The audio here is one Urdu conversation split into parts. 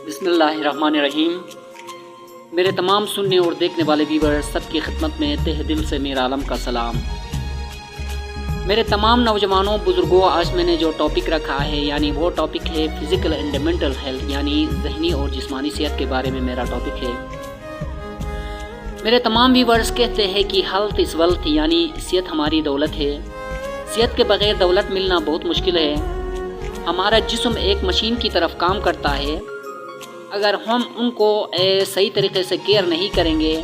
بسم اللہ الرحمن الرحیم۔ میرے تمام سننے اور دیکھنے والے ویور سب کی خدمت میں تہ دل سے میرا عالم کا سلام۔ میرے تمام نوجوانوں بزرگوں، آج میں نے جو ٹاپک رکھا ہے یعنی وہ ٹاپک ہے فزیکل اینڈ مینٹل ہیلتھ، یعنی ذہنی اور جسمانی صحت کے بارے میں میرا ٹاپک ہے۔ میرے تمام ویورز کہتے ہیں کہ ہیلتھ از ویلتھ، یعنی صحت ہماری دولت ہے۔ صحت کے بغیر دولت ملنا بہت مشکل ہے۔ ہمارا جسم ایک مشین کی طرف کام کرتا ہے، اگر ہم ان کو صحیح طریقے سے کیئر نہیں کریں گے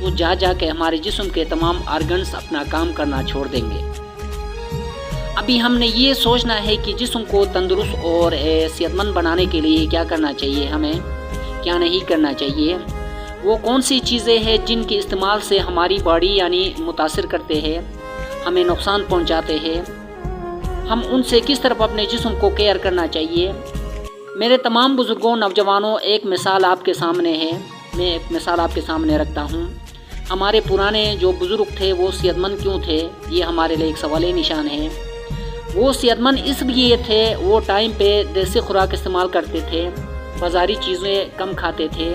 تو جا کے ہمارے جسم کے تمام آرگنز اپنا کام کرنا چھوڑ دیں گے۔ ابھی ہم نے یہ سوچنا ہے کہ جسم کو تندرست اور صحت مند بنانے کے لیے کیا کرنا چاہیے، ہمیں کیا نہیں کرنا چاہیے، وہ کون سی چیزیں ہیں جن کے استعمال سے ہماری باڈی یعنی متاثر کرتے ہیں، ہمیں نقصان پہنچاتے ہیں، ہم ان سے کس طرح اپنے جسم کو کیئر کرنا چاہیے۔ میرے تمام بزرگوں، نوجوانوں، ایک مثال آپ کے سامنے ہے، میں ایک مثال آپ کے سامنے رکھتا ہوں۔ ہمارے پرانے جو بزرگ تھے وہ صحت مند کیوں تھے، یہ ہمارے لیے ایک سوال نشان ہے۔ وہ صحت مند اس لیے تھے، وہ ٹائم پہ دیسی خوراک استعمال کرتے تھے، بازاری چیزیں کم کھاتے تھے،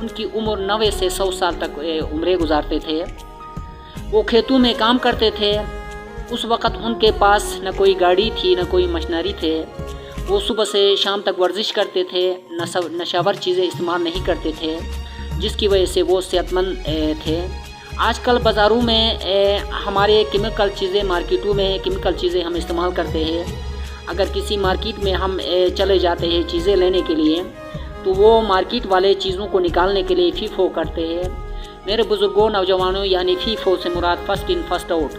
ان کی عمر 90 سے 100 سال تک عمریں گزارتے تھے۔ وہ کھیتوں میں کام کرتے تھے، اس وقت ان کے پاس نہ کوئی گاڑی تھی نہ کوئی مشینری تھے۔ وہ صبح سے شام تک ورزش کرتے تھے، نشاور چیزیں استعمال نہیں کرتے تھے، جس کی وجہ سے وہ صحت مند تھے۔ آج کل بازاروں میں ہمارے کیمیکل چیزیں، مارکیٹوں میں کیمیکل چیزیں ہم استعمال کرتے ہیں۔ اگر کسی مارکیٹ میں ہم چلے جاتے ہیں چیزیں لینے کے لیے تو وہ مارکیٹ والے چیزوں کو نکالنے کے لیے فیفو کرتے ہیں۔ میرے بزرگوں، نوجوانوں، یعنی فیفو سے مراد فرسٹ ان فرسٹ آؤٹ،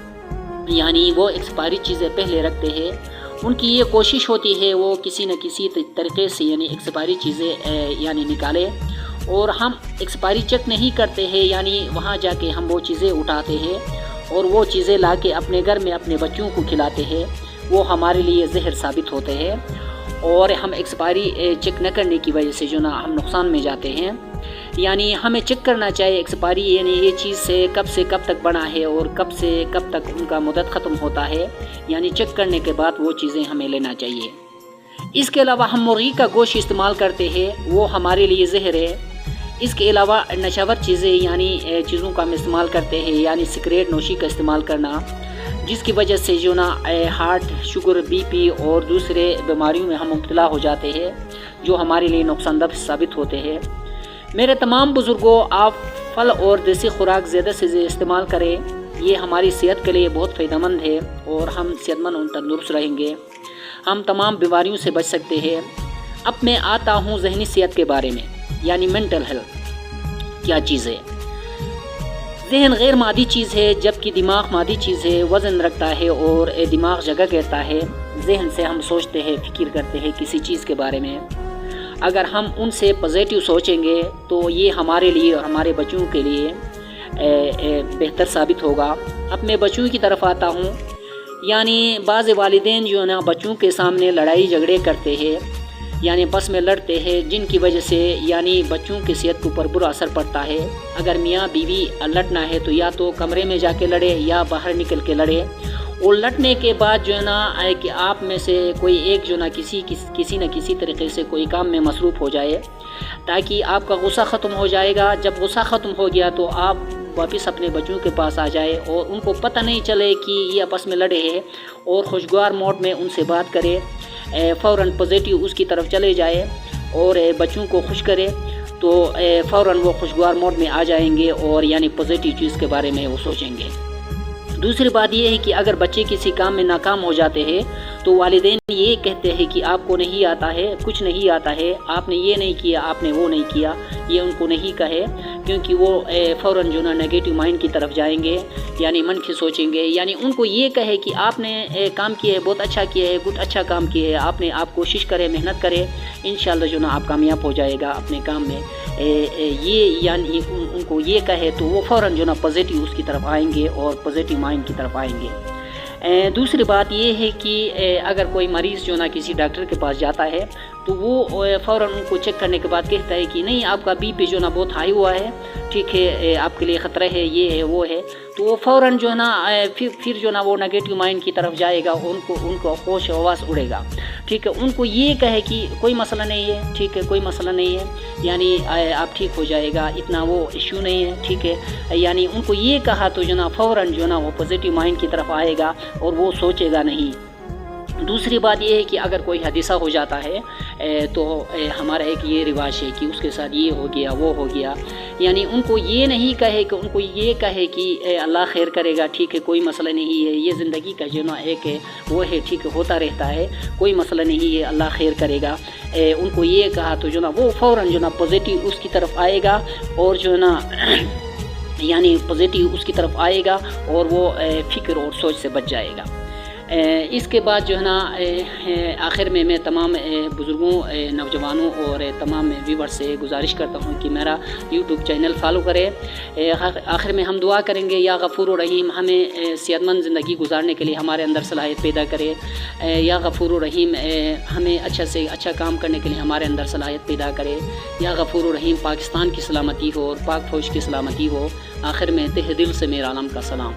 یعنی وہ ایکسپائری چیزیں پہلے رکھتے ہیں۔ ان کی یہ کوشش ہوتی ہے وہ کسی نہ کسی طریقے سے یعنی ایکسپائری چیزیں یعنی نکالے، اور ہم ایکسپائری چیک نہیں کرتے ہیں، یعنی وہاں جا کے ہم وہ چیزیں اٹھاتے ہیں اور وہ چیزیں لا کے اپنے گھر میں اپنے بچوں کو کھلاتے ہیں، وہ ہمارے لیے زہر ثابت ہوتے ہیں، اور ہم ایکسپائری چیک نہ کرنے کی وجہ سے جو نا ہم نقصان میں جاتے ہیں۔ یعنی ہمیں چیک کرنا چاہیے ایکسپائری، یعنی یہ چیز سے کب تک بنا ہے اور کب سے کب تک ان کا مدت ختم ہوتا ہے، یعنی چیک کرنے کے بعد وہ چیزیں ہمیں لینا چاہیے۔ اس کے علاوہ ہم مرغی کا گوشت استعمال کرتے ہیں، وہ ہمارے لیے زہر ہے۔ اس کے علاوہ نشاور چیزیں یعنی چیزوں کا ہم استعمال کرتے ہیں، یعنی سگریٹ نوشی کا استعمال کرنا، جس کی وجہ سے جو نا ہارٹ، شوگر، بی پی اور دوسرے بیماریوں میں ہم مبتلا ہو جاتے ہیں، جو ہمارے لیے نقصان دہ ثابت ہوتے ہیں۔ میرے تمام بزرگوں، آپ پھل اور دیسی خوراک زیادہ سے زیادہ استعمال کریں، یہ ہماری صحت کے لیے بہت فائدہ مند ہے، اور ہم صحت مند اور تندرست رہیں گے، ہم تمام بیماریوں سے بچ سکتے ہیں۔ اب میں آتا ہوں ذہنی صحت کے بارے میں، یعنی مینٹل ہیلتھ کیا چیز ہے۔ ذہن غیر مادی چیز ہے، جبکہ دماغ مادی چیز ہے، وزن رکھتا ہے اور دماغ جگہ کہتا ہے۔ ذہن سے ہم سوچتے ہیں، فکر کرتے ہیں کسی چیز کے بارے میں۔ اگر ہم ان سے پازیٹیو سوچیں گے تو یہ ہمارے لیے اور ہمارے بچوں کے لیے بہتر ثابت ہوگا۔ اب میں بچوں کی طرف آتا ہوں، یعنی بعض والدین جو ہے نا بچوں کے سامنے لڑائی جھگڑے کرتے ہیں، یعنی بس میں لڑتے ہیں، جن کی وجہ سے یعنی بچوں کی صحت کے اوپر برا اثر پڑتا ہے۔ اگر میاں بیوی لڑنا ہے تو یا تو کمرے میں جا کے لڑے یا باہر نکل کے لڑے، اور لڑنے کے بعد جو ہے نا کہ آپ میں سے کوئی ایک جو نا کسی نہ کسی طریقے سے کوئی کام میں مصروف ہو جائے، تاکہ آپ کا غصہ ختم ہو جائے گا۔ جب غصہ ختم ہو گیا تو آپ واپس اپنے بچوں کے پاس آ جائے اور ان کو پتہ نہیں چلے کہ یہ آپس میں لڑے ہیں، اور خوشگوار موڈ میں ان سے بات کرے، فوراً پازیٹیو اس کی طرف چلے جائے اور بچوں کو خوش کرے، تو فوراً وہ خوشگوار موڈ میں آ جائیں گے اور یعنی پازیٹیو چیز کے بارے میں وہ سوچیں گے۔ دوسری بات یہ ہے کہ اگر بچے کسی کام میں ناکام ہو جاتے ہیں تو والدین یہ کہتے ہیں کہ آپ کو نہیں آتا ہے، کچھ نہیں آتا ہے، آپ نے یہ نہیں کیا، آپ نے وہ نہیں کیا، یہ ان کو نہیں کہے، کیونکہ وہ فوراً جو نا نیگیٹو مائنڈ کی طرف جائیں گے، یعنی منفی سوچیں گے۔ یعنی ان کو یہ کہے کہ آپ نے کام کیا ہے، بہت اچھا کیا ہے، کچھ اچھا کام کیا ہے، آپ کوشش کرے، محنت کرے، انشاءاللہ جو نا آپ کامیاب ہو جائے گا اپنے کام میں۔ یہ یعنی ان کو یہ کہے تو وہ فوراً جو نا پازیٹیو اس کی طرف آئیں گے اور پازیٹیو مائنڈ کی طرف آئیں گے۔ دوسری بات یہ ہے کہ اگر کوئی مریض جو نا کسی ڈاکٹر کے پاس جاتا ہے تو وہ فوراً ان کو چیک کرنے کے بعد کہتا ہے کہ نہیں آپ کا بی پی جو نا بہت ہائی ہوا ہے، ٹھیک ہے، آپ کے لیے خطرہ ہے، یہ ہے وہ ہے، تو وہ فوراً جو ہے نا پھر جو نا وہ نگیٹو مائنڈ کی طرف جائے گا، ان کو ہوش حواس اڑے گا، ٹھیک ہے، ان کو یہ کہے کہ کوئی مسئلہ نہیں ہے، ٹھیک ہے، کوئی مسئلہ نہیں ہے، یعنی آپ ٹھیک ہو جائے گا، اتنا وہ ایشو نہیں ہے، ٹھیک ہے، یعنی ان کو یہ کہا تو جو نا فوراً جو نا وہ پازیٹیو مائنڈ کی طرف آئے گا اور وہ سوچے گا نہیں۔ دوسری بات یہ ہے کہ اگر کوئی حادثہ ہو جاتا ہے تو ہمارا ایک یہ رواج ہے کہ اس کے ساتھ یہ ہو گیا وہ ہو گیا، یعنی ان کو یہ نہیں کہے کہ ان کو یہ کہے کہ اللہ خیر کرے گا، ٹھیک ہے، کوئی مسئلہ نہیں ہے، یہ زندگی کا جو نا ایک ہے وہ ہے، ٹھیک ہے، ہوتا رہتا ہے، کوئی مسئلہ نہیں ہے، اللہ خیر کرے گا، ان کو یہ کہا تو جو نا وہ فوراً جو نا پازیٹیو اس کی طرف آئے گا اور جو نا یعنی پازیٹیو اس کی طرف آئے گا اور وہ فکر اور سوچ سے بچ جائے گا۔ اس کے بعد جو ہے نا آخر میں تمام بزرگوں، نوجوانوں اور تمام ویور سے گزارش کرتا ہوں کہ میرا یوٹیوب چینل فالو کرے۔ آخر میں ہم دعا کریں گے، یا غفور و رحیم ہمیں صحت مند زندگی گزارنے کے لیے ہمارے اندر صلاحیت پیدا کرے، یا غفور و رحیم ہمیں اچھا سے اچھا کام کرنے کے لیے ہمارے اندر صلاحیت پیدا کرے، یا غفور و رحیم پاکستان کی سلامتی ہو اور پاک فوج کی سلامتی ہو۔ آخر میں تہ دل سے میرا عالم کا سلام۔